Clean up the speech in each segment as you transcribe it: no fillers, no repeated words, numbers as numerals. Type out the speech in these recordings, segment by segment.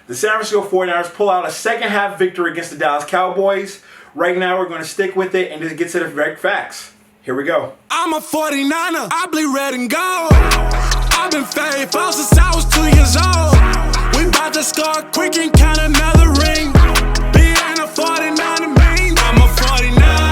The San Francisco 49ers pull out a second half victory against the Dallas Cowboys. Right now, we're going to stick with it and just get to the direct facts. Here we go. I'm a 49er, I bleed red and gold. I've been faithful since I was 2 years old. We bout to score quick and count another ring. Being a 49er mean I'm a 49er.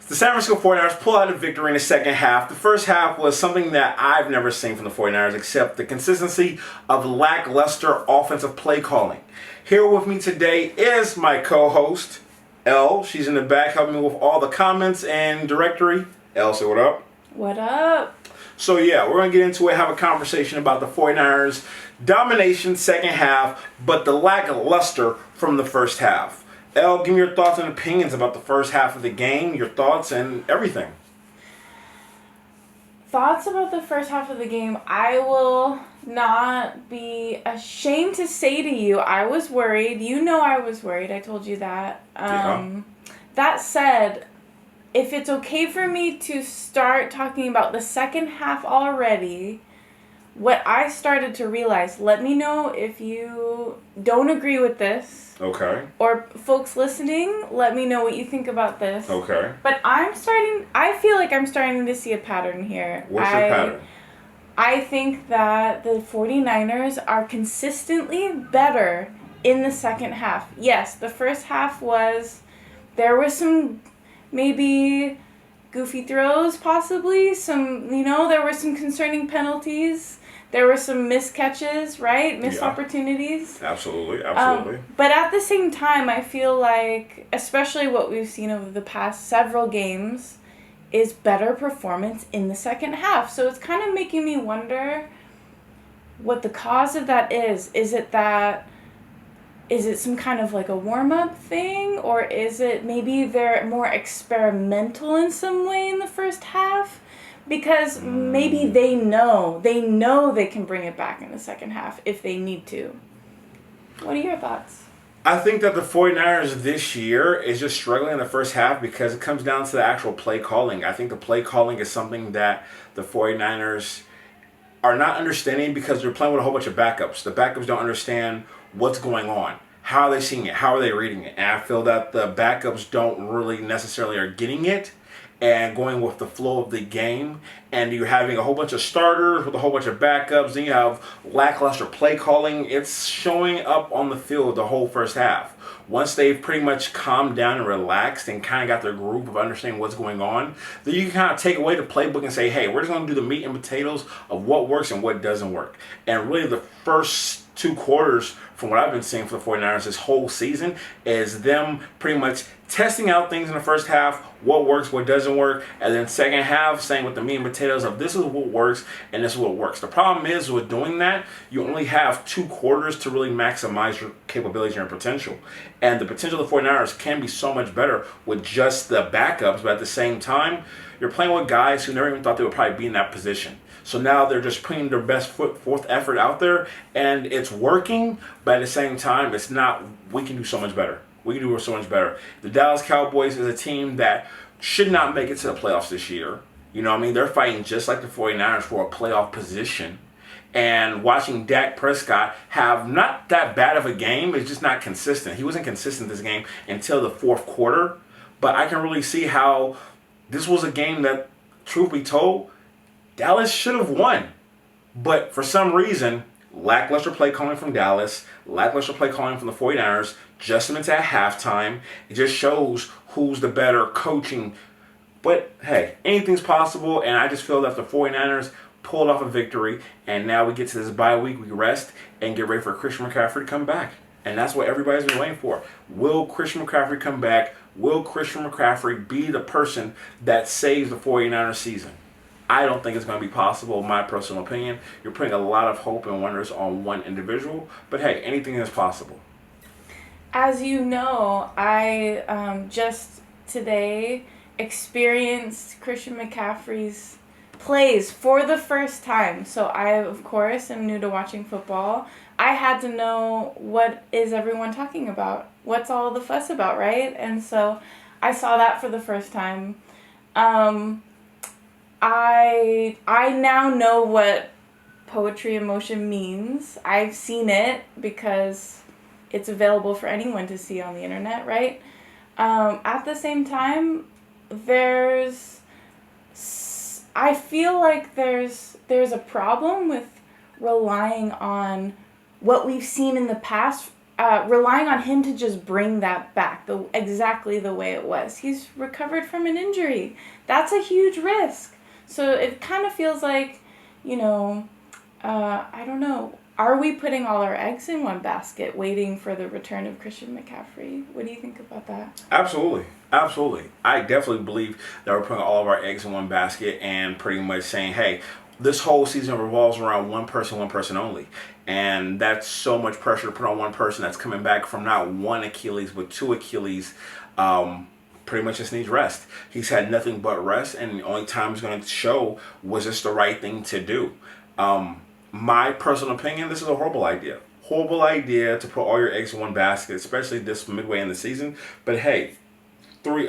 The San Francisco 49ers pull out a victory in the second half. The first half was something that I've never seen from the 49ers except the consistency of lackluster offensive play calling. Here with me today is my co-host, Elle. She's in the back helping me with all the comments and directory. Elle, say what up? What up? So yeah, we're going to get into it, have a conversation about the 49ers domination second half, but the lackluster from the first half. Elle, give me your thoughts and opinions about the first half of the game, your thoughts and everything. Thoughts about the first half of the game. I will not be ashamed to say to you, I was worried. You know I was worried. I told you that. That said, if it's okay for me to start talking about the second half already, what I started to realize, let me know if you don't agree with this. Okay. Or folks listening, let me know what you think about this. Okay. But I feel like I'm starting to see a pattern here. What's your pattern? I think that the 49ers are consistently better in the second half. Yes, the first half there was some maybe goofy throws possibly, there were some concerning penalties. There were some missed catches, right? Missed opportunities. Absolutely. But at the same time, I feel like, especially what we've seen over the past several games, is better performance in the second half. So it's kind of making me wonder what the cause of that is. Is it some kind of like a warm-up thing? Or is it maybe they're more experimental in some way in the first half? Because maybe they know they can bring it back in the second half if they need to. What are your thoughts? I think that the 49ers this year is just struggling in the first half because it comes down to the actual play calling. I think the play calling is something that the 49ers are not understanding because they're playing with a whole bunch of backups. The backups don't understand what's going on. How are they seeing it? How are they reading it? And I feel that the backups don't really necessarily are getting it and going with the flow of the game, and you're having a whole bunch of starters with a whole bunch of backups, and you have lackluster play calling. It's showing up on the field the whole first half. Once they've pretty much calmed down and relaxed and kind of got their groove of understanding what's going on, then you can kind of take away the playbook and say, hey, we're just going to do the meat and potatoes of what works and what doesn't work. And really the first 2 quarters, from what I've been seeing for the 49ers this whole season, is them pretty much testing out things in the first half, what works, what doesn't work, and then second half saying with the meat and potatoes of this is what works and this is what works. The problem is with doing that, you only have 2 quarters to really maximize your capabilities and your potential. And the potential of the 49ers can be so much better with just the backups, but at the same time, you're playing with guys who never even thought they would probably be in that position. So now they're just putting their best fourth effort out there, and it's working, but at the same time, it's not, we can do so much better. We can do so much better. The Dallas Cowboys is a team that should not make it to the playoffs this year. You know what I mean? They're fighting just like the 49ers for a playoff position. And watching Dak Prescott have not that bad of a game, it's just not consistent. He wasn't consistent this game until the fourth quarter. But I can really see how this was a game that, truth be told, Dallas should have won. But for some reason, lackluster play calling from Dallas, lackluster play calling from the 49ers, adjustments at halftime. It just shows who's the better coaching. But hey, anything's possible, and I just feel that the 49ers pulled off a victory, and now we get to this bye week, we rest, and get ready for Christian McCaffrey to come back. And that's what everybody's been waiting for. Will Christian McCaffrey come back? Will Christian McCaffrey be the person that saves the 49ers season? I don't think it's going to be possible, in my personal opinion. You're putting a lot of hope and wonders on one individual. But hey, anything is possible. As you know, I just today experienced Christian McCaffrey's plays for the first time. So I, of course, am new to watching football. I had to know, what is everyone talking about? What's all the fuss about, right? And so I saw that for the first time. I now know what poetry in motion means. I've seen it because it's available for anyone to see on the internet, right? At the same time, I feel like there's a problem with relying on what we've seen in the past, relying on him to just bring that back exactly the way it was. He's recovered from an injury. That's a huge risk. So it kind of feels like, I don't know. Are we putting all our eggs in one basket waiting for the return of Christian McCaffrey? What do you think about that? Absolutely. Absolutely. I definitely believe that we're putting all of our eggs in one basket and pretty much saying, hey, this whole season revolves around one person only. And that's so much pressure to put on one person that's coming back from not one Achilles, but two Achilles. Pretty much just needs rest. He's had nothing but rest, and the only time he's going to show was this the right thing to do. My personal opinion, this is a horrible idea. Horrible idea to put all your eggs in one basket, especially this midway in the season. But hey, 2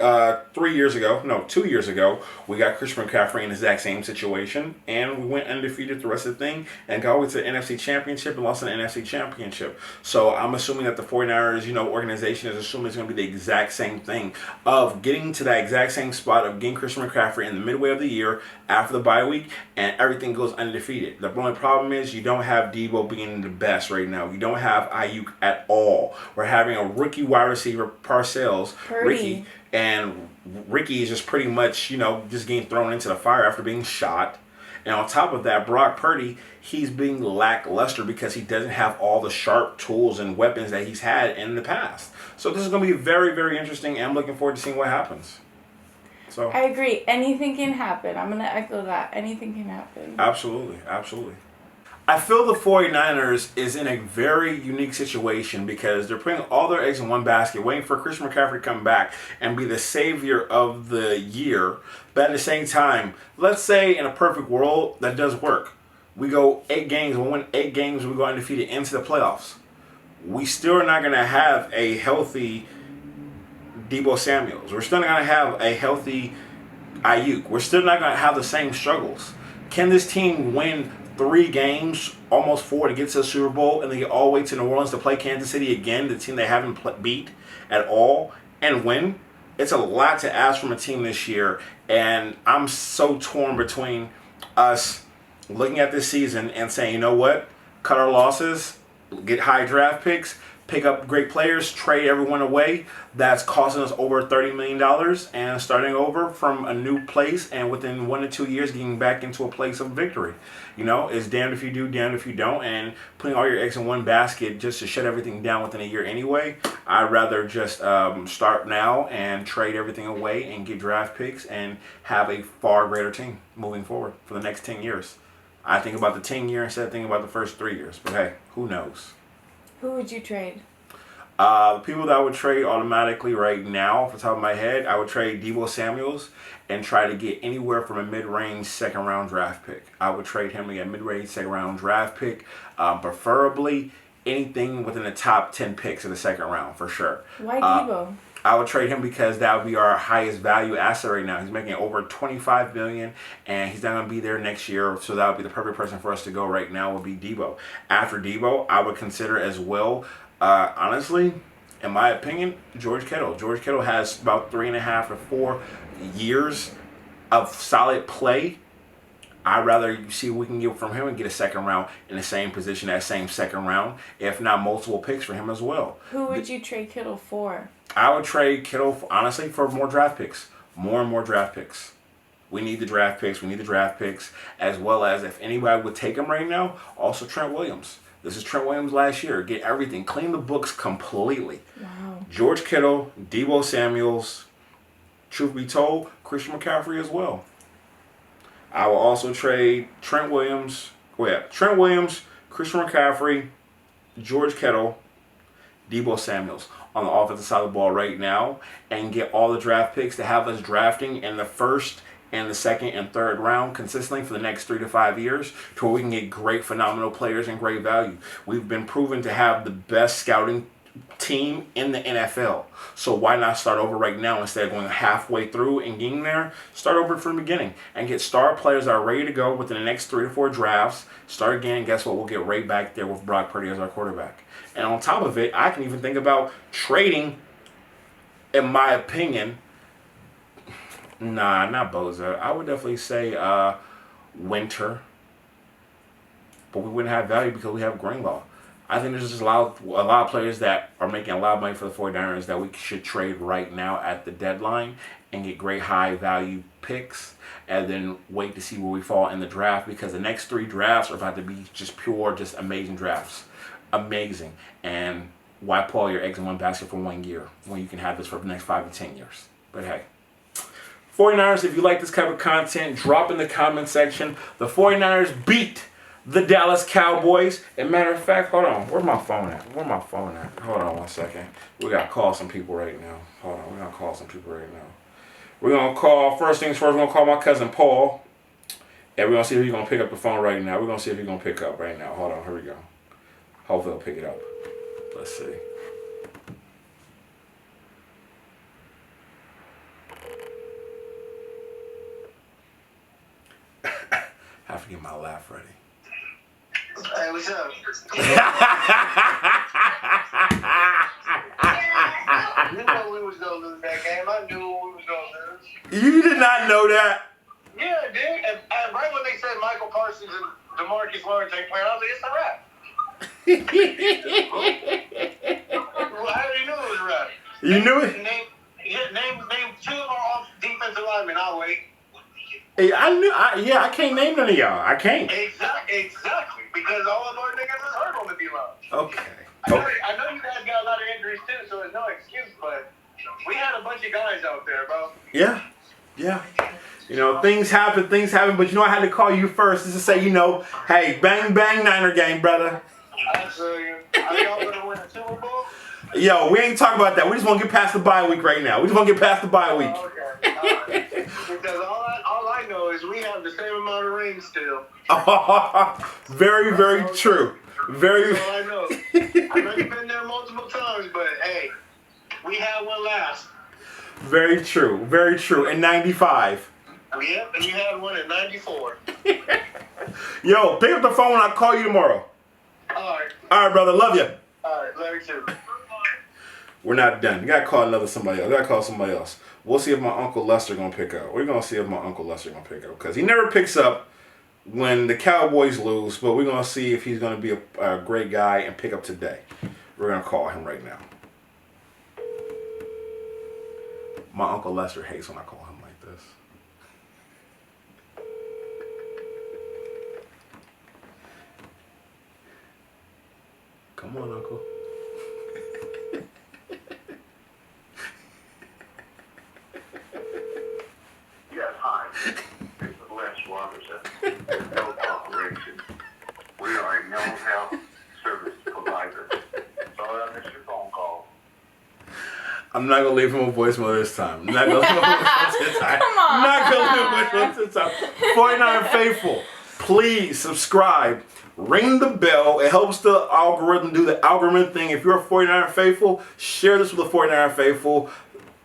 years ago, we got Christian McCaffrey in the exact same situation, and we went undefeated the rest of the thing, and got to the NFC Championship and lost an NFC Championship. So I'm assuming that the 49ers, organization is assuming it's going to be the exact same thing of getting to that exact same spot of getting Christian McCaffrey in the midway of the year after the bye week, and everything goes undefeated. The only problem is you don't have Debo being the best right now. You don't have Ayuk at all. We're having a rookie wide receiver, Parcells, Purdy. And Ricky is just pretty much, just getting thrown into the fire after being shot. And on top of that, Brock Purdy, he's being lackluster because he doesn't have all the sharp tools and weapons that he's had in the past. So this is going to be very, very interesting, and I'm looking forward to seeing what happens. So I agree. Anything can happen. I'm going to echo that. Anything can happen. Absolutely. Absolutely. I feel the 49ers is in a very unique situation because they're putting all their eggs in one basket, waiting for Christian McCaffrey to come back and be the savior of the year. But at the same time, let's say in a perfect world, that does work. We go 8 games, we win 8 games, we go undefeated into the playoffs. We still are not going to have a healthy Debo Samuels. We're still not going to have a healthy Ayuk. We're still not going to have the same struggles. Can this team win 3 games, almost 4, to get to the Super Bowl, and then get all the way to New Orleans to play Kansas City again, the team they haven't beat at all, and win? It's a lot to ask from a team this year, and I'm so torn between us looking at this season and saying, you know what, cut our losses, get high draft picks, pick up great players, trade everyone away. That's costing us over $30 million, and starting over from a new place, and within 1 to 2 years getting back into a place of victory. It's damned if you do, damned if you don't, and putting all your eggs in one basket just to shut everything down within a year anyway. I'd rather just start now and trade everything away and get draft picks and have a far greater team moving forward for the next 10 years. I think about the 10 year instead of thinking about the first 3 years. But hey, who knows? Who would you trade? The people that I would trade automatically right now, off the top of my head, I would trade Debo Samuels and try to get anywhere from a mid-range second-round draft pick. I would trade him to get a mid-range second-round draft pick, preferably anything within the top 10 picks of the second round for sure. Why Debo? I would trade him because that would be our highest value asset right now. He's making over $25 million, and he's not going to be there next year, so that would be the perfect person for us to go right now would be Debo. After Debo, I would consider as well, honestly, in my opinion, George Kittle. George Kittle has about 3.5 to 4 years of solid play. I'd rather see what we can get from him and get a second round in the same position, that same second round, if not multiple picks for him as well. Who would you trade Kittle for? I would trade Kittle, honestly, for more draft picks. More and more draft picks. We need the draft picks. We need the draft picks. As well as, if anybody would take them right now, also Trent Williams. This is Trent Williams last year. Get everything. Clean the books completely. Wow. George Kittle, Debo Samuels, truth be told, Christian McCaffrey as well. I will also trade Trent Williams, Christian McCaffrey, George Kittle, Debo Samuels on the offensive side of the ball right now, and get all the draft picks to have us drafting in the first and the second and third round consistently for the next 3 to 5 years, to where we can get great, phenomenal players and great value. We've been proven to have the best scouting team in the NFL. So why not start over right now instead of going halfway through and getting there? Start over from the beginning and get star players that are ready to go within the next 3 to 4 drafts. Start again, and guess what? We'll get right back there with Brock Purdy as our quarterback. And on top of it, I can even think about trading, in my opinion, nah, not Boza. I would definitely say Winter. But we wouldn't have value because we have Greenlaw. I think there's just a lot of players that are making a lot of money for the 49ers that we should trade right now at the deadline and get great high value picks and then wait to see where we fall in the draft, because the next 3 drafts are about to be just pure, just amazing drafts. Amazing. And why put all your eggs in one basket for 1 year when you can have this for the next 5 to 10 years? But hey. 49ers, if you like this type of content, drop in the comment section. The 49ers beat the Dallas Cowboys. And matter of fact, hold on. Where's my phone at? Hold on 1 second. We got to call some people right now. Hold on. We're going to call some people right now. We're going to call, first things first, we're going to call my cousin Paul. And we're going to see if he's going to pick up the phone right now. We're going to see if he's going to pick up right now. Hold on. Here we go. Hopefully he'll pick it up. Let's see. I have to get my laugh ready. Hey, what's up? You know we was gonna lose that game. I knew we was gonna lose. You did not know that? Yeah, dude. And right when they said Michael Parsons and DeMarcus Lawrence ain't playing, I was like, it's a wrap. Well, I already knew it was a wrap. You knew it? Name 2 of our defensive linemen. I'll wait. Hey, I can't name none of y'all. I can't. Exactly. Because all of our niggas is hurt on the D-line. Okay. I know you guys got a lot of injuries too, so there's no excuse, but we had a bunch of guys out there, bro. Yeah. You know, things happen, but you know I had to call you first just to say, hey, bang, bang, Niner game, brother. Absolutely. Are y'all going to win a Super Bowl? Yo, we ain't talking about that. We just want to get past the bye week right now. Okay. All right. Because all I know is we have the same amount of rings still. Very, very true. Very. That's all I know. I've already been there multiple times, but hey, we had one last. Very true. Very true. In 95. Yep, and you had one in 94. Yo, pick up the phone when I call you tomorrow. All right, brother. Love you. All right, love you too. We're not done. You gotta call somebody else. We'll see if my Uncle Lester gonna pick up. We're gonna see if my Uncle Lester gonna pick up, because he never picks up when the Cowboys lose. But we're gonna see if he's gonna be a great guy and pick up today. We're gonna call him right now. My Uncle Lester hates when I call him like this. Come on, Uncle. Yes, hi. This is Les Robinson. No Corporation. We are a mental health service provider. Sorry I missed your phone call. I'm not going to leave him a voicemail this time. I'm not going to leave him a voicemail this time. Come on. I'm not going to leave him a voicemail this time. 49 Faithful, please subscribe. Ring the bell. It helps the algorithm do the algorithm thing. If you're a 49 Faithful, share this with the 49 Faithful.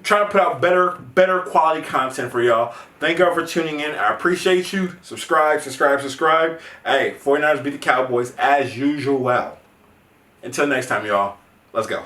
Try to put out better quality content for y'all. Thank y'all for tuning in. I appreciate you. Subscribe. Hey, 49ers beat the Cowboys as usual. Until next time, y'all. Let's go.